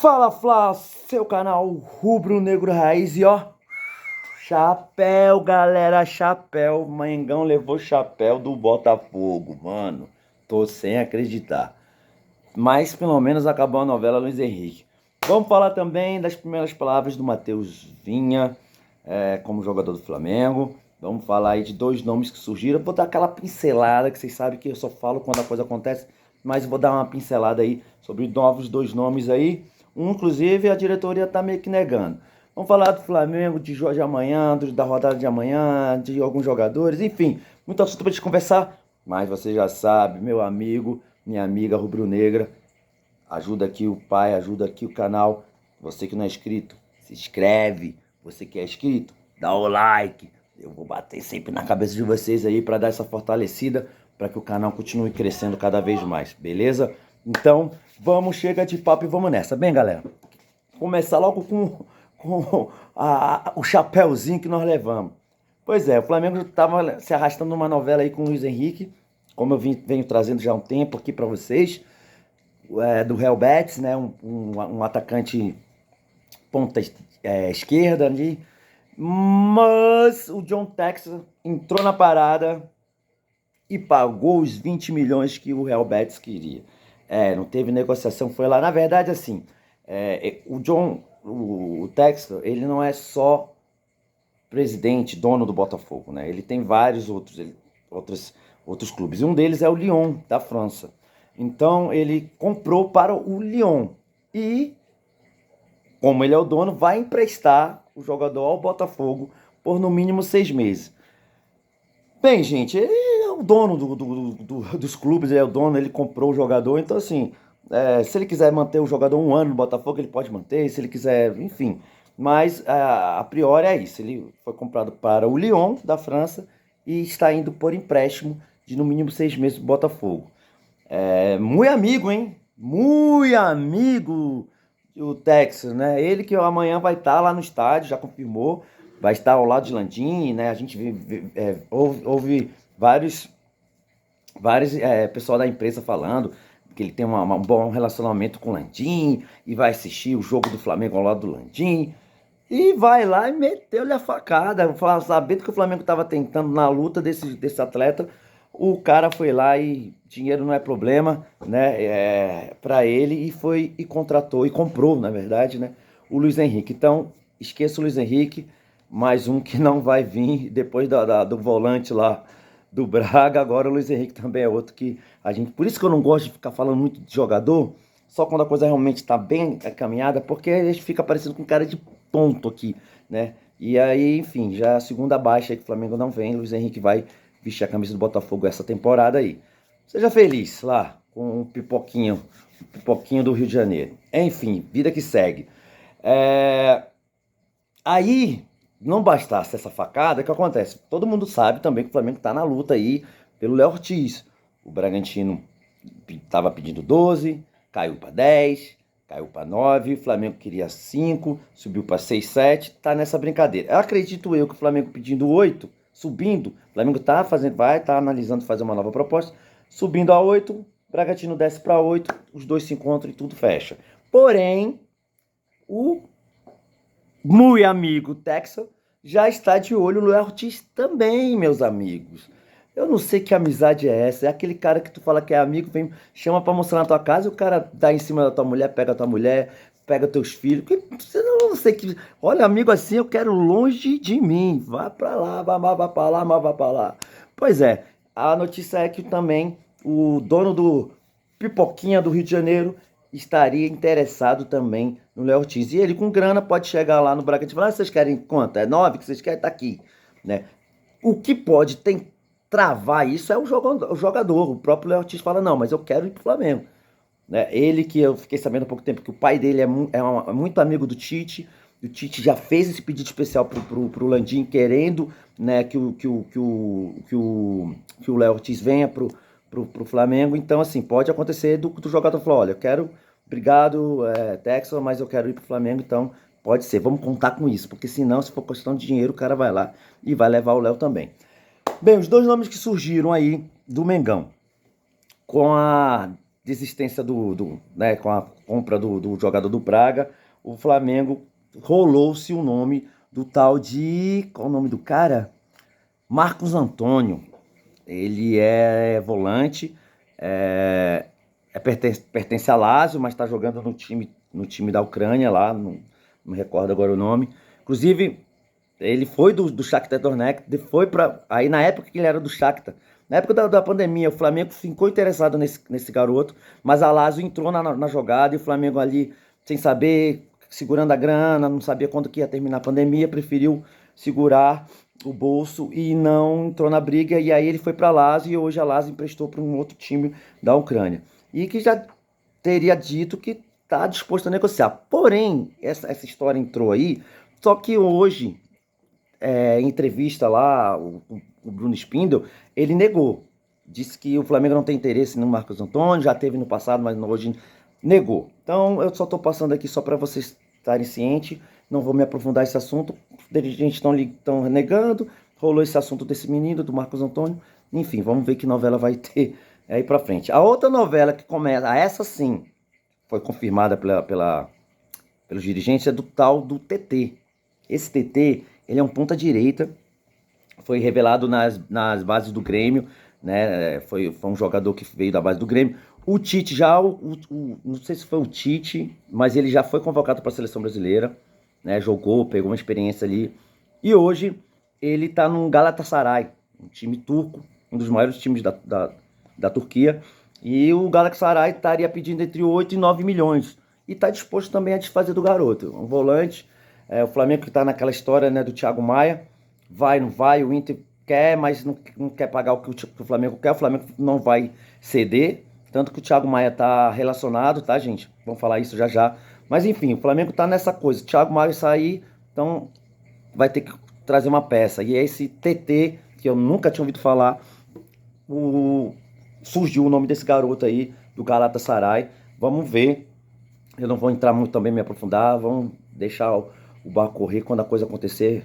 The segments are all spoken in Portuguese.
Fala Flá, seu canal Rubro Negro Raiz e ó, chapéu galera, chapéu, Mengão levou chapéu do Botafogo, mano, tô sem acreditar, mas pelo menos acabou a novela Luiz Henrique. Vamos falar também das primeiras palavras do Matheus Vinha, como jogador do Flamengo. Vamos falar aí de dois nomes que surgiram. Vou dar aquela pincelada, que vocês sabem que eu só falo quando a coisa acontece, mas vou dar uma pincelada aí sobre novos dois nomes aí. Um, inclusive, a diretoria tá meio que negando. Vamos falar do Flamengo, de Jorge amanhã, da rodada de amanhã, de alguns jogadores, enfim, muito assunto pra gente conversar. Mas você já sabe, meu amigo, minha amiga rubro-negra, ajuda aqui o pai, ajuda aqui o canal. Você que não é inscrito, se inscreve. Você que é inscrito, dá o like. Eu vou bater sempre na cabeça de vocês aí para dar essa fortalecida, para que o canal continue crescendo cada vez mais, beleza? Então, vamos, chega de papo e vamos nessa. Bem, galera, começar logo com o chapéuzinho que nós levamos. Pois é, o Flamengo estava se arrastando numa novela aí com o Luiz Henrique, como eu venho trazendo já há um tempo aqui para vocês, do Real Betis, né? Um atacante ponta esquerda ali. Mas o John Textor entrou na parada e pagou os 20 milhões que o Real Betis queria. Não teve negociação, foi lá. Na verdade, assim, o Textor, ele não é só presidente, dono do Botafogo, né? Ele tem vários outros clubes. E um deles é o Lyon, da França. Então, ele comprou para o Lyon. E, como ele é o dono, vai emprestar o jogador ao Botafogo por no mínimo 6 meses. Bem, gente, ele é o dono dos clubes, ele é o dono, ele comprou o jogador, então assim, se ele quiser manter o jogador um ano no Botafogo, ele pode manter, se ele quiser, enfim. Mas a priori é isso, ele foi comprado para o Lyon, da França, e está indo por empréstimo de no mínimo 6 meses do Botafogo. Muito amigo, hein? Muito amigo o Texas, né? Ele que amanhã vai estar lá no estádio, já confirmou, vai estar ao lado de Landim, né? A gente ouve vários pessoal da imprensa falando que ele tem um bom relacionamento com o Landim e vai assistir o jogo do Flamengo ao lado do Landim. E vai lá e meteu-lhe a facada. Sabendo que o Flamengo estava tentando na luta desse atleta, o cara foi lá e dinheiro não é problema, né? Para ele e foi e contratou e comprou, na verdade, né? O Luiz Henrique. Então, esqueça o Luiz Henrique, mais um que não vai vir depois do volante lá do Braga. Agora o Luiz Henrique também é outro que a gente. Por isso que eu não gosto de ficar falando muito de jogador, só quando a coisa realmente está bem caminhada, porque a gente fica parecendo com cara de ponto aqui, né? E aí, enfim, já a segunda baixa aí que o Flamengo não vem, Luiz Henrique vai vestir a camisa do Botafogo essa temporada aí. Seja feliz lá com o pipoquinho do Rio de Janeiro. Enfim, vida que segue. Aí, não bastasse essa facada, o que acontece? Todo mundo sabe também que o Flamengo está na luta aí pelo Léo Ortiz. O Bragantino estava pedindo 12, caiu para 10, caiu para 9, o Flamengo queria 5, subiu para 6, 7, tá nessa brincadeira. Eu acredito que o Flamengo pedindo 8, subindo, o Flamengo vai analisando fazer uma nova proposta, subindo a 8, Bragantino desce para 8, os dois se encontram e tudo fecha. Porém, o muito amigo Texas já está de olho no Léo Ortiz também, meus amigos. Eu não sei que amizade é essa. É aquele cara que tu fala que é amigo, vem, chama pra mostrar na tua casa e o cara dá em cima da tua mulher, pega a tua mulher, pega teus filhos. Você não sei que. Olha, amigo assim, eu quero longe de mim. Vá pra lá, vá pra lá, vá pra lá. Pois é, a notícia é que também o dono do Pipoquinha do Rio de Janeiro estaria interessado também no Léo Ortiz. E ele com grana pode chegar lá no Bragantino e falar, vocês querem quanto? É 9 que vocês querem? Tá aqui, né? O que pode travar isso é o jogador. O próprio Léo Ortiz fala, não, mas eu quero ir pro Flamengo. Né? Ele que eu fiquei sabendo há pouco tempo que o pai dele é muito amigo do Tite. O Tite já fez esse pedido especial pro Landim, querendo, né, que o Léo Ortiz venha pro Flamengo. Então, assim, pode acontecer do jogador falar, olha, eu quero, obrigado, Texas, mas eu quero ir pro Flamengo, então pode ser, vamos contar com isso, porque senão, se for questão de dinheiro, o cara vai lá e vai levar o Léo também. Bem, os dois nomes que surgiram aí do Mengão, com a desistência né, com a compra do jogador do Braga, o Flamengo rolou-se o nome do tal de... Qual o nome do cara? Marcos Antônio. Ele é volante, pertence a Lazio, mas está jogando no time da Ucrânia lá, não me recordo agora o nome. Inclusive, ele foi do Shakhtar Donetsk, aí na época que ele era do Shakhtar, na época da pandemia, o Flamengo ficou interessado nesse garoto, mas a Lazio entrou na jogada e o Flamengo ali, sem saber, segurando a grana, não sabia quando que ia terminar a pandemia, preferiu segurar o bolso e não entrou na briga, e aí ele foi para a Lazio e hoje a Lazio emprestou para um outro time da Ucrânia. E que já teria dito que está disposto a negociar. Porém, essa história entrou aí, só que hoje, em entrevista lá, o Bruno Spindel, ele negou. Disse que o Flamengo não tem interesse no Marcos Antônio, já teve no passado, mas hoje negou. Então eu só estou passando aqui só para vocês estarem cientes, não vou me aprofundar nesse assunto. Dirigentes estão negando, rolou esse assunto desse menino, do Marcos Antônio. Enfim, vamos ver que novela vai ter aí pra frente. A outra novela que começa, essa sim, foi confirmada pelos dirigentes, é do tal do TT. Esse TT, ele é um ponta-direita, foi revelado nas bases do Grêmio, né? Foi um jogador que veio da base do Grêmio. O Tite não sei se foi o Tite, mas ele já foi convocado para a seleção brasileira, né? Jogou, pegou uma experiência ali. E hoje ele está no Galatasaray, um time turco, um dos maiores times da Turquia. E o Galatasaray estaria pedindo entre 8 e 9 milhões. E está disposto também a desfazer do garoto. Um volante, o Flamengo que está naquela história, né, do Thiago Maia. Vai, não vai, o Inter quer, mas não quer pagar o que o Flamengo quer. O Flamengo não vai ceder. Tanto que o Thiago Maia tá relacionado, tá, gente? Vamos falar isso já já. Mas enfim, o Flamengo tá nessa coisa. O Thiago Maia sair, então vai ter que trazer uma peça. E é esse TT, que eu nunca tinha ouvido falar, surgiu o nome desse garoto aí, do Galatasaray. Vamos ver. Eu não vou entrar muito também, me aprofundar. Vamos deixar o barco correr. Quando a coisa acontecer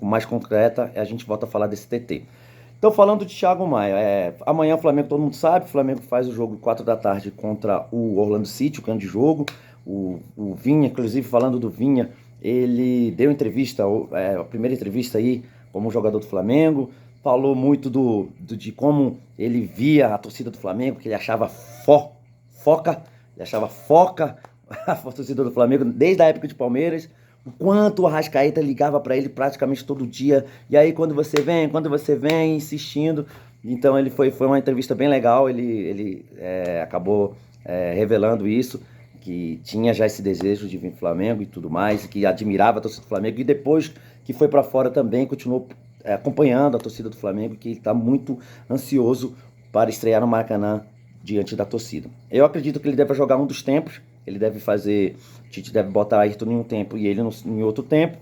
mais concreta, a gente volta a falar desse TT. Então, falando de Thiago Maia, amanhã o Flamengo, todo mundo sabe, o Flamengo faz o jogo 4 da tarde contra o Orlando City, o grande jogo. O Vinha, inclusive falando do Vinha, ele deu entrevista, a primeira entrevista aí como jogador do Flamengo, falou muito de como ele via a torcida do Flamengo, que ele achava foca a torcida do Flamengo desde a época de Palmeiras, o quanto o Arrascaeta ligava para ele praticamente todo dia, e aí quando você vem, insistindo. Então foi uma entrevista bem legal, ele acabou revelando isso, que tinha já esse desejo de vir pro Flamengo e tudo mais, que admirava a torcida do Flamengo, e depois que foi para fora também continuou acompanhando a torcida do Flamengo, que ele está muito ansioso para estrear no Maracanã diante da torcida. Eu acredito que ele deve jogar um dos tempos, ele deve fazer, o Tite deve botar Ayrton em um tempo e ele em outro tempo,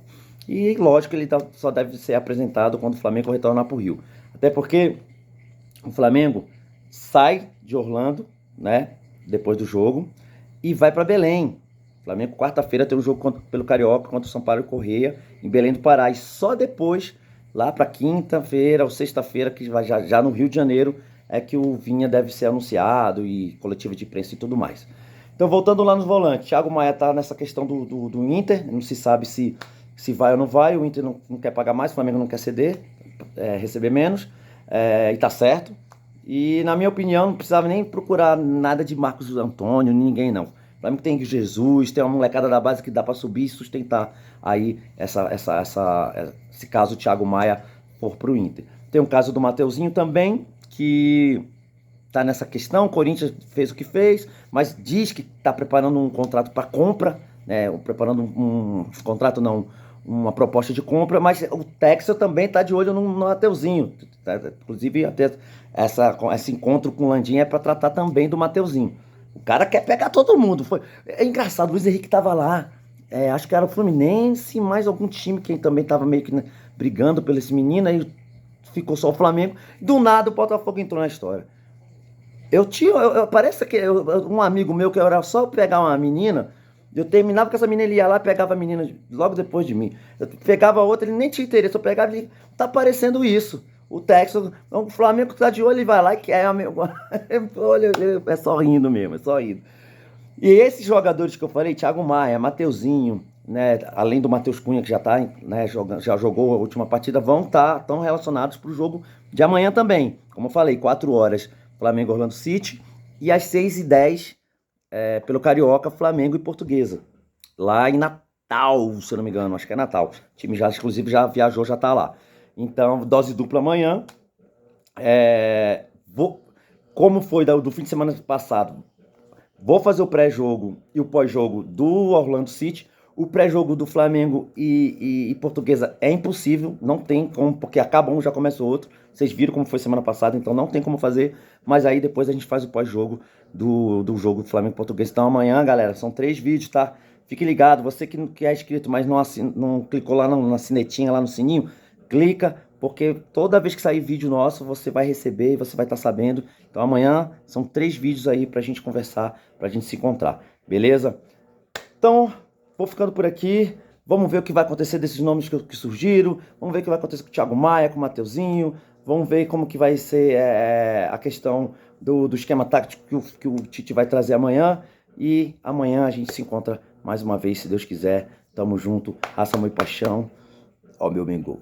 e lógico que ele só deve ser apresentado quando o Flamengo retornar para o Rio. Até porque o Flamengo sai de Orlando, né, depois do jogo, e vai para Belém. O Flamengo quarta-feira tem um jogo pelo Carioca contra o Sampaio Corrêa em Belém do Pará, e só depois, lá para quinta-feira ou sexta-feira, que vai já no Rio de Janeiro, é que o Vinha deve ser anunciado, e coletiva de imprensa e tudo mais. Então, voltando lá nos volantes, Thiago Maia tá nessa questão do Inter, não se sabe se vai ou não vai, o Inter não quer pagar mais, o Flamengo não quer ceder, receber menos, e tá certo. E, na minha opinião, não precisava nem procurar nada de Marcos Antônio, ninguém não. O Flamengo tem Jesus, tem uma molecada da base que dá para subir e sustentar aí esse caso o Thiago Maia for pro Inter. Tem um caso do Mateuzinho também, que tá nessa questão, o Corinthians fez o que fez, mas diz que tá preparando um contrato para compra, né? Preparando um contrato, não, uma proposta de compra, mas o Texel também tá de olho no Mateuzinho. Inclusive, até esse encontro com o Landim é para tratar também do Mateuzinho. O cara quer pegar todo mundo. É engraçado, o Luiz Henrique tava lá, acho que era o Fluminense, mais algum time que também tava meio que, né, brigando por esse menino, aí ficou só o Flamengo. Do nada o Botafogo entrou na história. Parece que um amigo meu que era só pegar uma menina, eu terminava com essa menina, ele ia lá, pegava a menina logo depois de mim. Eu pegava outra, ele nem tinha interesse, eu pegava e tá parecendo isso. o Texas, então, o Flamengo tá de olho e vai lá e quer, amigo. Olha, é só rindo mesmo, é só rindo. E esses jogadores que eu falei, Thiago Maia, Mateuzinho, né, além do Matheus Cunha que já tá, né, já jogou a última partida, vão estar tão relacionados para o jogo de amanhã também. Como eu falei, 4 horas, Flamengo Orlando City, e às 6h10, pelo Carioca, Flamengo e Portuguesa. Lá em Natal, se eu não me engano, acho que é Natal. O time já, inclusive, já viajou, já tá lá. Então, dose dupla amanhã. Como foi do fim de semana passado, vou fazer o pré-jogo e o pós-jogo do Orlando City. O pré-jogo do Flamengo e Portuguesa é impossível, não tem como, porque acaba um, já começa o outro. Vocês viram como foi semana passada, então não tem como fazer. Mas aí depois a gente faz o pós-jogo do jogo do Flamengo e Portuguesa. Então amanhã, galera, são 3 vídeos, tá? Fique ligado, você que é inscrito, mas não clicou lá na sinetinha, lá no sininho, clica, porque toda vez que sair vídeo nosso, você vai receber e você vai estar sabendo. Então amanhã são 3 vídeos aí pra gente conversar, pra gente se encontrar, beleza? Então, vou ficando por aqui. Vamos ver o que vai acontecer desses nomes que surgiram. Vamos ver o que vai acontecer com o Thiago Maia, com o Mateuzinho. Vamos ver como que vai ser a questão do esquema tático que o Tite vai trazer amanhã. E amanhã a gente se encontra mais uma vez, se Deus quiser. Tamo junto. Raça, amor e paixão. Ó, meu Mengão.